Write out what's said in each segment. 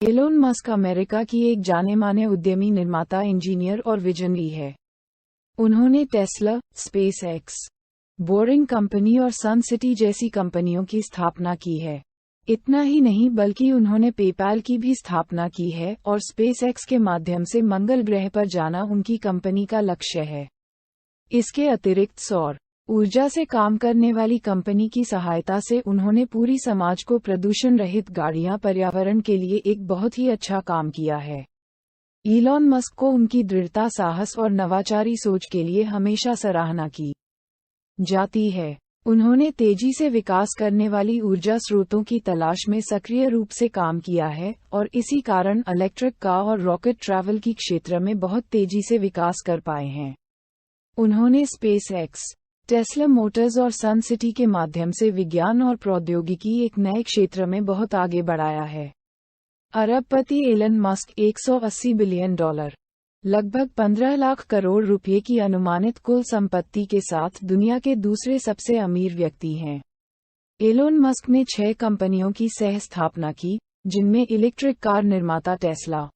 Elon Musk America की एक जाने-माने उद्यमी, निर्माता, इंजीनियर और विजनरी है। उन्होंने टेस्ला, स्पेसएक्स, बोरिंग कंपनी और सन सिटी जैसी कंपनियों की स्थापना की है। इतना ही नहीं बल्कि उन्होंने पेपैल की भी स्थापना की है और स्पेसएक्स के माध्यम से मंगल ग्रह पर जाना उनकी कंपनी का लक्ष्य है। इसके अतिरिक्त सौर ऊर्जा से काम करने वाली कंपनी की सहायता से उन्होंने पूरी समाज को प्रदूषण रहित गाड़ियां, पर्यावरण के लिए एक बहुत ही अच्छा काम किया है। इलॉन मस्क को उनकी दृढ़ता, साहस और नवाचारी सोच के लिए हमेशा सराहना की जाती है। उन्होंने तेजी से विकास करने वाली ऊर्जा स्रोतों की तलाश में सक्रिय रूप से काम किया है और इसी कारण इलेक्ट्रिक कार और रॉकेट ट्रैवल की क्षेत्र में बहुत तेजी से विकास कर पाए हैं। उन्होंने स्पेसएक्स, टेस्ला मोटर्स और सन सिटी के माध्यम से विज्ञान और प्रौद्योगिकी एक नए क्षेत्र में बहुत आगे बढ़ाया है। अरबपति एलन मस्क $180 बिलियन, लगभग 15 लाख करोड़ रुपए की अनुमानित कुल संपत्ति के साथ दुनिया के दूसरे सबसे अमीर व्यक्ति हैं। एलोन मस्क ने 6 कंपनियों की सह स्थापना की, जिनमें इलेक्ट्रिक कार निर्माता टेस्ला,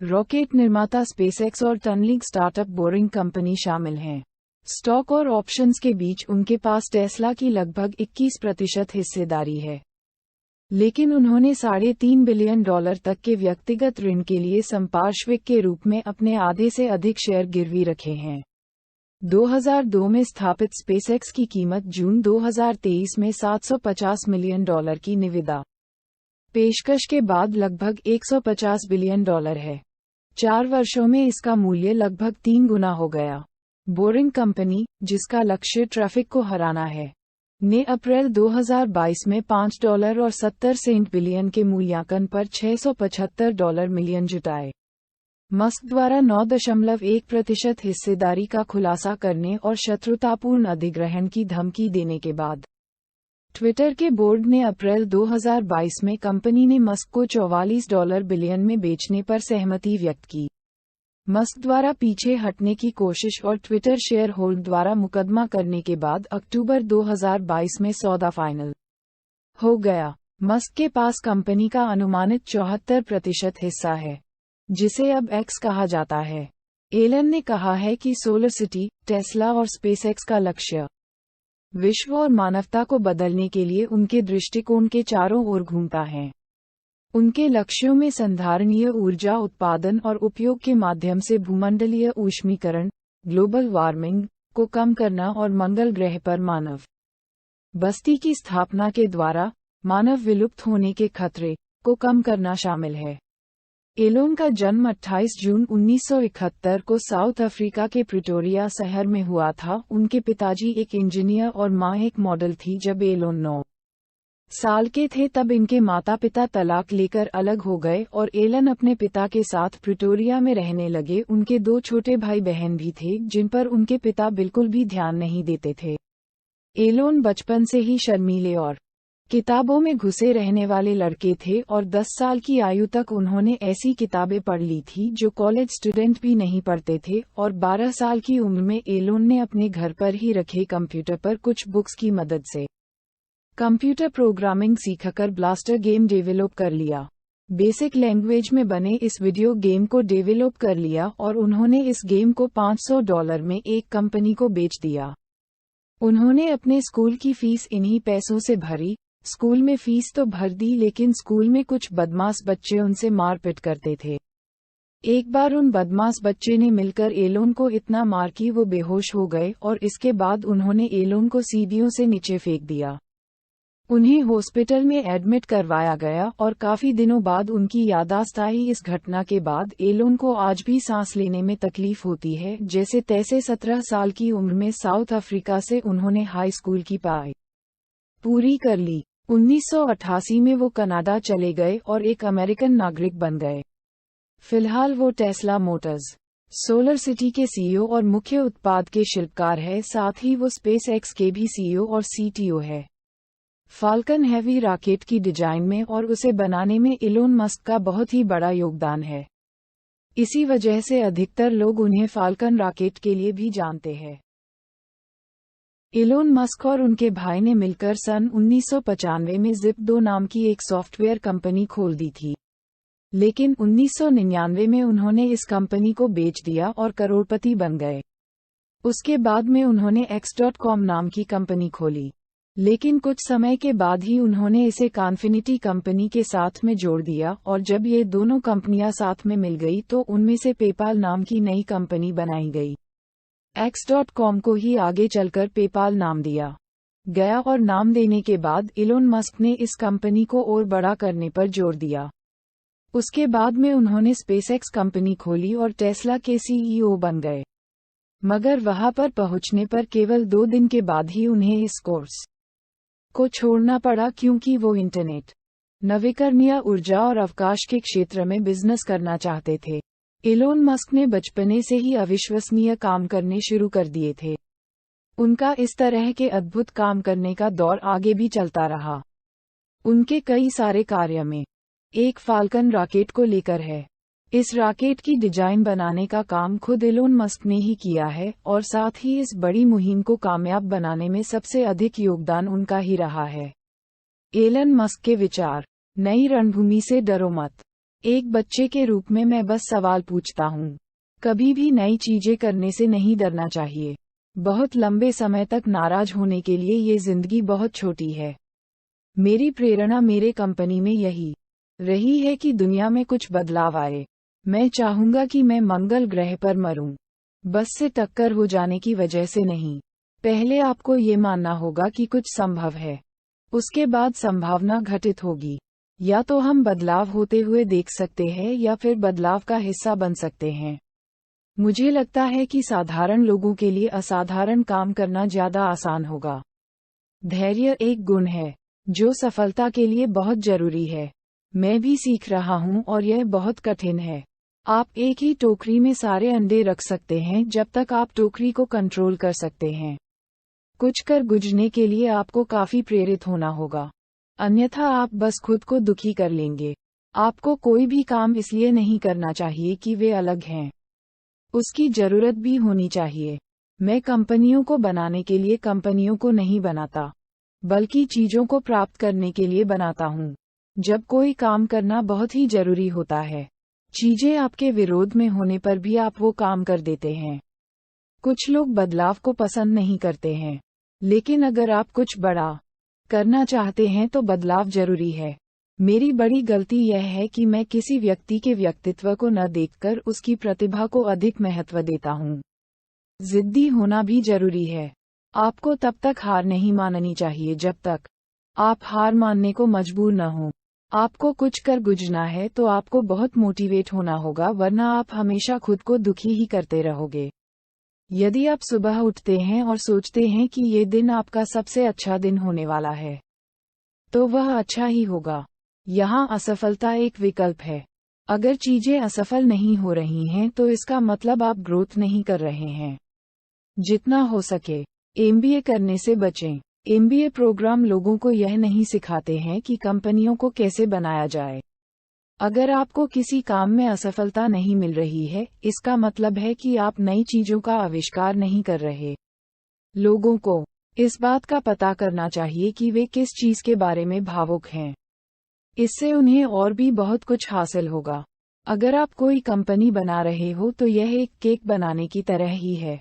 रॉकेट निर्माता स्पेसएक्स और टनलिंग स्टार्टअप बोरिंग कंपनी शामिल हैं। स्टॉक और ऑप्शंस के बीच उनके पास टेस्ला की लगभग 21% हिस्सेदारी है। लेकिन उन्होंने $3.5 बिलियन तक के व्यक्तिगत ऋण के लिए संपार्श्विक के रूप में अपने आधे से अधिक शेयर गिरवी रखे हैं। 2002 में स्थापित स्पेसएक्स की कीमत जून 2023 में $750 मिलियन की निविदा पेशकश के बाद लगभग $150 बिलियन है। 4 वर्षों में इसका मूल्य लगभग 3 गुना हो गया। बोरिंग कंपनी, जिसका लक्ष्य ट्रैफिक को हराना है, ने अप्रैल 2022 में $5.70 बिलियन के मूल्यांकन पर $675 मिलियन जुटाए। मस्क द्वारा 9.1% हिस्सेदारी का खुलासा करने और शत्रुतापूर्ण अधिग्रहण की धमकी देने के बाद ट्विटर के बोर्ड ने अप्रैल 2022 में कंपनी ने मस्क को $44 बिलियन में बेचने पर सहमति व्यक्त की। मस्क द्वारा पीछे हटने की कोशिश और ट्विटर शेयर होल्ड द्वारा मुकदमा करने के बाद अक्टूबर 2022 में सौदा फाइनल हो गया। मस्क के पास कंपनी का अनुमानित 74% हिस्सा है, जिसे अब एक्स कहा जाता है। एलन ने कहा है कि सोलर सिटी, टेस्ला और स्पेसएक्स का लक्ष्य विश्व और मानवता को बदलने के लिए उनके दृष्टिकोण के चारों ओर घूमता है। उनके लक्ष्यों में संधारणीय ऊर्जा उत्पादन और उपयोग के माध्यम से भूमंडलीय ऊष्मीकरण, ग्लोबल वार्मिंग को कम करना और मंगल ग्रह पर मानव बस्ती की स्थापना के द्वारा मानव विलुप्त होने के खतरे को कम करना शामिल है। एलोन का जन्म 28 जून 1971 को साउथ अफ्रीका के प्रिटोरिया शहर में हुआ था। उनके पिताजी एक इंजीनियर और मां एक मॉडल थी। जब एलोन 9 साल के थे तब इनके माता पिता तलाक लेकर अलग हो गए और एलन अपने पिता के साथ प्रिटोरिया में रहने लगे। उनके 2 छोटे भाई बहन भी थे, जिन पर उनके पिता बिल्कुल भी ध्यान नहीं देते थे। एलोन बचपन से ही शर्मीले और किताबों में घुसे रहने वाले लड़के थे और 10 साल की आयु तक उन्होंने ऐसी किताबें पढ़ ली थी जो कॉलेज स्टूडेंट भी नहीं पढ़ते थे। और 12 साल की उम्र में एलोन ने अपने घर पर ही रखे कंप्यूटर पर कुछ बुक्स की मदद से कंप्यूटर प्रोग्रामिंग सीखकर ब्लास्टर गेम डेवलप कर लिया। बेसिक लैंग्वेज में बने इस वीडियो गेम को डेवलप कर लिया और उन्होंने इस गेम को $500 में एक कंपनी को बेच दिया। उन्होंने अपने स्कूल की फीस इन्हीं पैसों से भरी। स्कूल में फीस तो भर दी, लेकिन स्कूल में कुछ बदमाश बच्चे उनसे मारपीट करते थे। एक बार उन बदमाश बच्चे ने मिलकर एलोन को इतना मार कि वो बेहोश हो गए और इसके बाद उन्होंने एलोन को सीढ़ियों से नीचे फेंक दिया। उन्हें हॉस्पिटल में एडमिट करवाया गया और काफी दिनों बाद उनकी याददाश्त आई। इस घटना के बाद एलोन को आज भी सांस लेने में तकलीफ होती है। जैसे तैसे 17 साल की उम्र में साउथ अफ्रीका से उन्होंने हाई स्कूल की पढ़ाई पूरी कर ली। 1988 में वो कनाडा चले गए और एक अमेरिकन नागरिक बन गए। फिलहाल वो टेस्ला मोटर्स, सोलर सिटी के सीईओ और मुख्य उत्पाद के शिल्पकार है। साथ ही वो स्पेसएक्स के भी सीईओ और सीटीओ है। फाल्कन हैवी रॉकेट की डिजाइन में और उसे बनाने में एलोन मस्क का बहुत ही बड़ा योगदान है। इसी वजह से अधिकतर लोग उन्हें फाल्कन रॉकेट के लिए भी जानते हैं। एलोन मस्क और उनके भाई ने मिलकर सन 1995 में जिप2 नाम की एक सॉफ्टवेयर कंपनी खोल दी थी। लेकिन 1999 में उन्होंने इस कंपनी को बेच दिया और करोड़पति बन गए। उसके बाद में उन्होंने X.com नाम की कंपनी खोली, लेकिन कुछ समय के बाद ही उन्होंने इसे कॉन्फिनिटी कंपनी के साथ में जोड़ दिया, और जब ये दोनों कंपनियां साथ में मिल गई तो उनमें से पेपाल नाम की नई कंपनी बनाई गई। X.com को ही आगे चलकर पेपाल नाम दिया गया, और नाम देने के बाद इलोन मस्क ने इस कंपनी को और बड़ा करने पर जोर दिया। उसके बाद में उन्होंने स्पेसएक्स कंपनी खोली और टेस्ला के CEO बन गए। मगर वहां पर पहुंचने पर केवल 2 दिन के बाद ही उन्हें इस कोर्स को छोड़ना पड़ा, क्योंकि वो इंटरनेट, नवीकरणीय ऊर्जा और अवकाश के क्षेत्र में बिजनेस करना चाहते थे। इलोन मस्क ने बचपने से ही अविश्वसनीय काम करने शुरू कर दिए थे। उनका इस तरह के अद्भुत काम करने का दौर आगे भी चलता रहा। उनके कई सारे कार्य में एक फाल्कन रॉकेट को लेकर है। इस रॉकेट की डिजाइन बनाने का काम खुद इलोन मस्क ने ही किया है, और साथ ही इस बड़ी मुहिम को कामयाब बनाने में सबसे अधिक योगदान उनका ही रहा है। एलन मस्क के विचार। नई रणभूमि से डरो मत। एक बच्चे के रूप में मैं बस सवाल पूछता हूँ, कभी भी नई चीजें करने से नहीं डरना चाहिए। बहुत लंबे समय तक नाराज होने के लिए ये जिंदगी बहुत छोटी है। मेरी प्रेरणा मेरे कंपनी में यही रही है कि दुनिया में कुछ बदलाव आए। मैं चाहूंगा कि मैं मंगल ग्रह पर मरूं, बस से टक्कर हो जाने की वजह से नहीं। पहले आपको ये मानना होगा कि कुछ संभव है, उसके बाद संभावना घटित होगी। या तो हम बदलाव होते हुए देख सकते हैं या फिर बदलाव का हिस्सा बन सकते हैं। मुझे लगता है कि साधारण लोगों के लिए असाधारण काम करना ज्यादा आसान होगा। धैर्य एक गुण है जो सफलता के लिए बहुत जरूरी है। मैं भी सीख रहा हूँ और यह बहुत कठिन है। आप एक ही टोकरी में सारे अंडे रख सकते हैं जब तक आप टोकरी को कंट्रोल कर सकते हैं। कुछ कर गुजरने के लिए आपको काफी प्रेरित होना होगा, अन्यथा आप बस खुद को दुखी कर लेंगे। आपको कोई भी काम इसलिए नहीं करना चाहिए कि वे अलग हैं, उसकी जरूरत भी होनी चाहिए। मैं कंपनियों को बनाने के लिए कंपनियों को नहीं बनाता, बल्कि चीजों को प्राप्त करने के लिए बनाता हूँ। जब कोई काम करना बहुत ही जरूरी होता है, चीजें आपके विरोध में होने पर भी आप वो काम कर देते हैं। कुछ लोग बदलाव को पसंद नहीं करते हैं, लेकिन अगर आप कुछ बड़ा करना चाहते हैं तो बदलाव जरूरी है। मेरी बड़ी गलती यह है कि मैं किसी व्यक्ति के व्यक्तित्व को न देखकर उसकी प्रतिभा को अधिक महत्व देता हूँ। जिद्दी होना भी जरूरी है। आपको तब तक हार नहीं माननी चाहिए जब तक आप हार मानने को मजबूर न हो। आपको कुछ कर गुजरना है तो आपको बहुत मोटिवेट होना होगा, वरना आप हमेशा खुद को दुखी ही करते रहोगे। यदि आप सुबह उठते हैं और सोचते हैं कि ये दिन आपका सबसे अच्छा दिन होने वाला है, तो वह अच्छा ही होगा। यहाँ असफलता एक विकल्प है। अगर चीजें असफल नहीं हो रही हैं तो इसका मतलब आप ग्रोथ नहीं कर रहे हैं। जितना हो सके MBA करने से बचें। MBA प्रोग्राम लोगों को यह नहीं सिखाते हैं कि कंपनियों को कैसे बनाया जाए। अगर आपको किसी काम में असफलता नहीं मिल रही है, इसका मतलब है कि आप नई चीजों का आविष्कार नहीं कर रहे। लोगों को इस बात का पता करना चाहिए कि वे किस चीज के बारे में भावुक हैं। इससे उन्हें और भी बहुत कुछ हासिल होगा। अगर आप कोई कंपनी बना रहे हो तो यह एक केक बनाने की तरह ही है।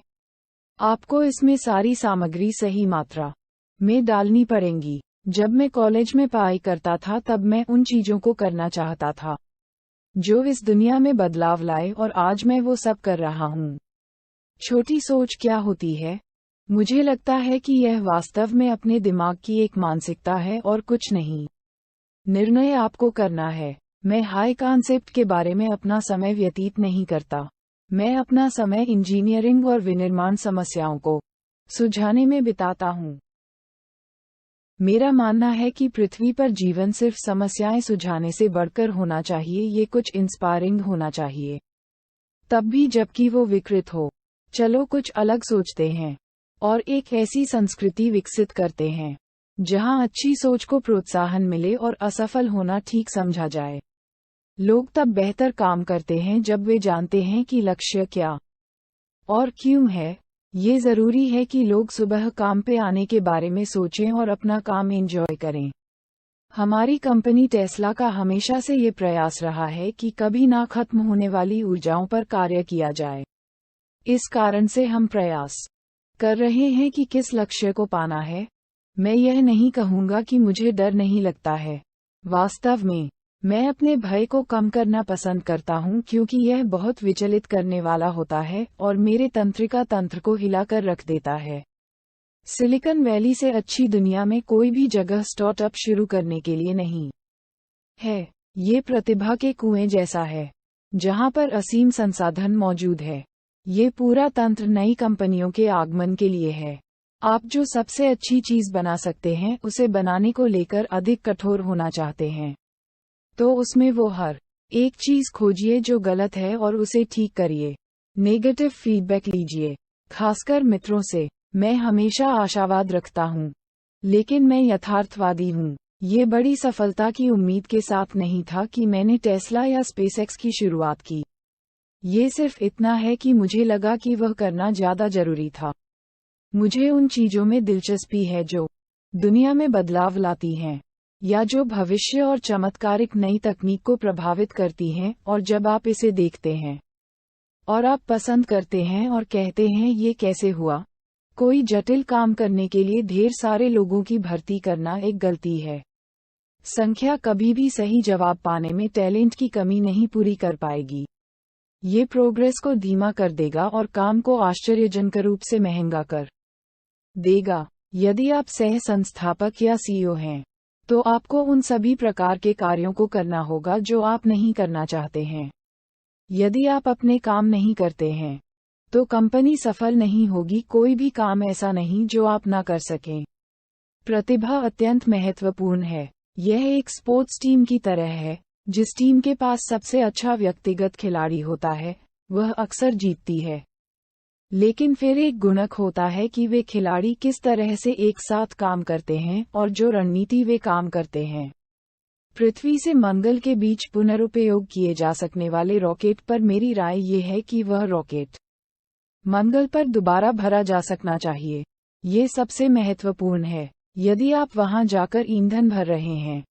आपको इसमें सारी सामग्री सही मात्रा में डालनी पड़ेंगी। जब मैं कॉलेज में पढ़ाई करता था तब मैं उन चीजों को करना चाहता था जो इस दुनिया में बदलाव लाए, और आज मैं वो सब कर रहा हूँ। छोटी सोच क्या होती है? मुझे लगता है कि यह वास्तव में अपने दिमाग की एक मानसिकता है और कुछ नहीं। निर्णय आपको करना है। मैं हाई कॉन्सेप्ट के बारे में अपना समय व्यतीत नहीं करता। मैं अपना समय इंजीनियरिंग और विनिर्माण समस्याओं को सुलझाने में बिताता हूँ। मेरा मानना है कि पृथ्वी पर जीवन सिर्फ समस्याएं सुलझाने से बढ़कर होना चाहिए, ये कुछ इंस्पायरिंग होना चाहिए, तब भी जबकि वो विकृत हो। चलो कुछ अलग सोचते हैं और एक ऐसी संस्कृति विकसित करते हैं जहां अच्छी सोच को प्रोत्साहन मिले और असफल होना ठीक समझा जाए। लोग तब बेहतर काम करते हैं जब वे जानते हैं कि लक्ष्य क्या और क्यों है। ये जरूरी है कि लोग सुबह काम पे आने के बारे में सोचें और अपना काम एंजॉय करें। हमारी कंपनी टेस्ला का हमेशा से ये प्रयास रहा है कि कभी ना खत्म होने वाली ऊर्जाओं पर कार्य किया जाए। इस कारण से हम प्रयास कर रहे हैं कि किस लक्ष्य को पाना है। मैं यह नहीं कहूँगा कि मुझे डर नहीं लगता है। वास्तव में मैं अपने भय को कम करना पसंद करता हूँ, क्योंकि यह बहुत विचलित करने वाला होता है और मेरे तंत्रिका तंत्र को हिलाकर रख देता है। सिलिकॉन वैली से अच्छी दुनिया में कोई भी जगह स्टार्टअप शुरू करने के लिए नहीं है। ये प्रतिभा के कुएं जैसा है, जहां पर असीम संसाधन मौजूद है। ये पूरा तंत्र नई कंपनियों के आगमन के लिए है। आप जो सबसे अच्छी चीज बना सकते हैं, उसे बनाने को लेकर अधिक कठोर होना चाहते हैं, तो उसमें वो हर एक चीज खोजिए जो गलत है और उसे ठीक करिए। नेगेटिव फीडबैक लीजिए, खासकर मित्रों से। मैं हमेशा आशावाद रखता हूँ, लेकिन मैं यथार्थवादी हूँ। ये बड़ी सफलता की उम्मीद के साथ नहीं था कि मैंने टेस्ला या स्पेसएक्स की शुरुआत की। ये सिर्फ इतना है कि मुझे लगा कि वह करना ज्यादा जरूरी था। मुझे उन चीजों में दिलचस्पी है जो दुनिया में बदलाव लाती हैं, या जो भविष्य और चमत्कारिक नई तकनीक को प्रभावित करती हैं। और जब आप इसे देखते हैं और आप पसंद करते हैं और कहते हैं ये कैसे हुआ, कोई जटिल काम करने के लिए ढेर सारे लोगों की भर्ती करना एक गलती है। संख्या कभी भी सही जवाब पाने में टैलेंट की कमी नहीं पूरी कर पाएगी। ये प्रोग्रेस को धीमा कर देगा और काम को आश्चर्यजनक रूप से महंगा कर देगा। यदि आप सह संस्थापक या सीईओ हैं, तो आपको उन सभी प्रकार के कार्यों को करना होगा जो आप नहीं करना चाहते हैं। यदि आप अपने काम नहीं करते हैं, तो कंपनी सफल नहीं होगी। कोई भी काम ऐसा नहीं जो आप ना कर सकें। प्रतिभा अत्यंत महत्वपूर्ण है। यह एक स्पोर्ट्स टीम की तरह है। जिस टीम के पास सबसे अच्छा व्यक्तिगत खिलाड़ी होता है, वह अक्सर जीतती है। लेकिन फिर एक गुणक होता है कि वे खिलाड़ी किस तरह से एक साथ काम करते हैं और जो रणनीति वे काम करते हैं। पृथ्वी से मंगल के बीच पुनरुपयोग किए जा सकने वाले रॉकेट पर मेरी राय ये है कि वह रॉकेट मंगल पर दोबारा भरा जा सकना चाहिए। ये सबसे महत्वपूर्ण है। यदि आप वहां जाकर ईंधन भर रहे हैं,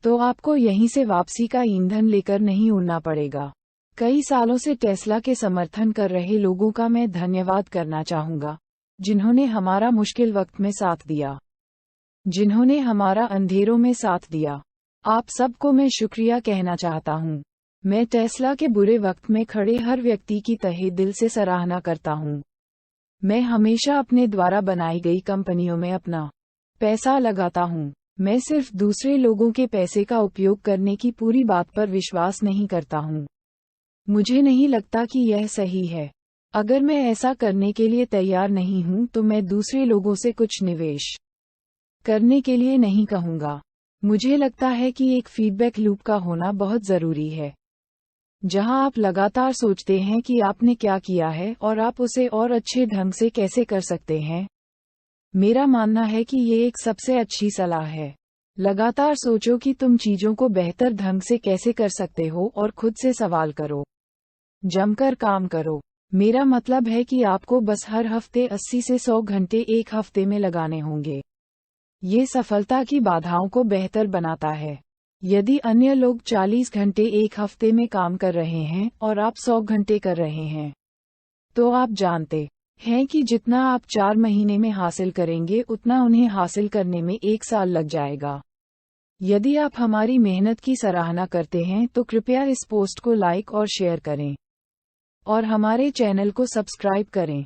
तो आपको यहीं से वापसी का ईंधन लेकर नहीं उड़ना पड़ेगा। कई सालों से टेस्ला के समर्थन कर रहे लोगों का मैं धन्यवाद करना चाहूंगा, जिन्होंने हमारा मुश्किल वक्त में साथ दिया, जिन्होंने हमारा अंधेरों में साथ दिया। आप सबको मैं शुक्रिया कहना चाहता हूँ। मैं टेस्ला के बुरे वक्त में खड़े हर व्यक्ति की तहे दिल से सराहना करता हूँ। मैं हमेशा अपने द्वारा बनाई गई कंपनियों में अपना पैसा लगाता हूँ। मैं सिर्फ दूसरे लोगों के पैसे का उपयोग करने की पूरी बात पर विश्वास नहीं करता हूँ। मुझे नहीं लगता कि यह सही है। अगर मैं ऐसा करने के लिए तैयार नहीं हूँ, तो मैं दूसरे लोगों से कुछ निवेश करने के लिए नहीं कहूँगा। मुझे लगता है कि एक फीडबैक लूप का होना बहुत जरूरी है, जहां आप लगातार सोचते हैं कि आपने क्या किया है और आप उसे और अच्छे ढंग से कैसे कर सकते हैं। मेरा मानना है कि ये एक सबसे अच्छी सलाह है। लगातार सोचो कि तुम चीजों को बेहतर ढंग से कैसे कर सकते हो और खुद से सवाल करो। जमकर काम करो। मेरा मतलब है कि आपको बस हर हफ्ते 80 से 100 घंटे एक हफ्ते में लगाने होंगे। ये सफलता की बाधाओं को बेहतर बनाता है। यदि अन्य लोग 40 घंटे एक हफ्ते में काम कर रहे हैं और आप 100 घंटे कर रहे हैं, तो आप जानते हैं कि जितना आप 4 महीने में हासिल करेंगे, उतना उन्हें हासिल करने में 1 साल लग जाएगा। यदि आप हमारी मेहनत की सराहना करते हैं, तो कृपया इस पोस्ट को लाइक और शेयर करें और हमारे चैनल को सब्सक्राइब करें।